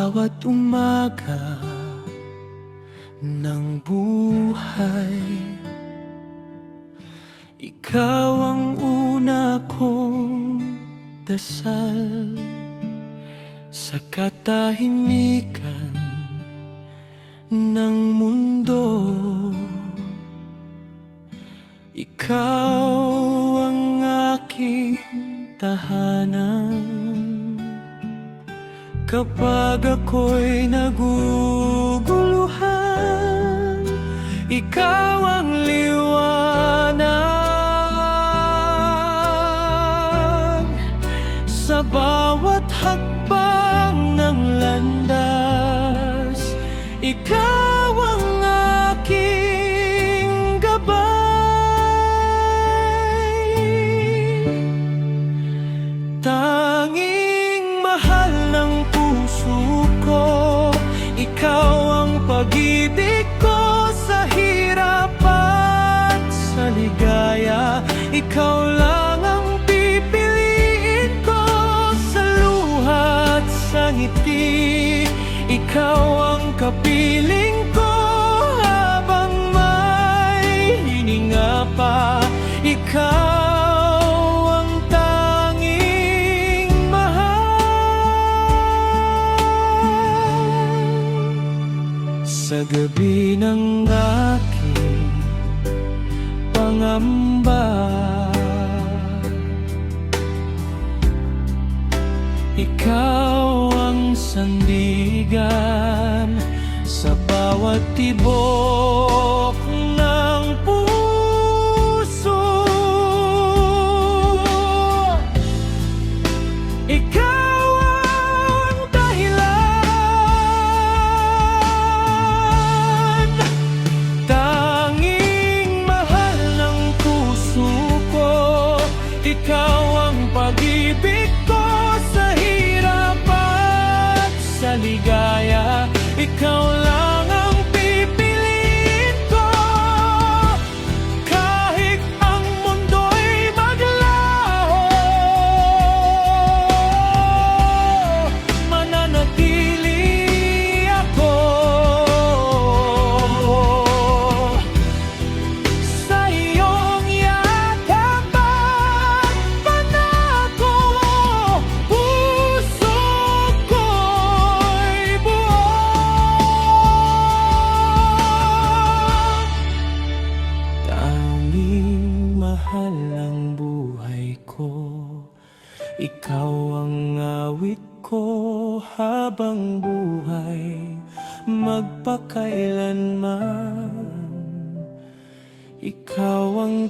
bawat umaga ng buhay. Ikaw ang una kong dasal sa katahimikan ng mundo. Ikaw ang aking tahanan kapag ako'y naguguluhan. Ikaw ang liwanag sa bawat hakbang ng landas. Ikaw ang aking gabay, tanging mahal ng puso ko. Ikaw ang pag-ibig ko sa hirap at sa ligaya. Ikaw lang ang pipiliin ko sa luha at sa ngiti. Ikaw ang kapiling ko habang may hininga pa. Ikaw ang tanging mahal sa gabi ng aking pangamba. Ikaw ang sandigan sa bawat tibok ng puso. Ikaw ang dahilan, tanging mahal ng puso ko. Ikaw ang pag-ibig ko sa hirap at sa ligaya. Ikaw lang ang pipiliin ko kahit ang mundo'y maglaho. Mananatili ako sa iyong yakap at pangako. Puso ko'y buo, tanging mahal ang buhay ko. Ikaw ang awit ko habang buhay magpakailanman. Ikaw ang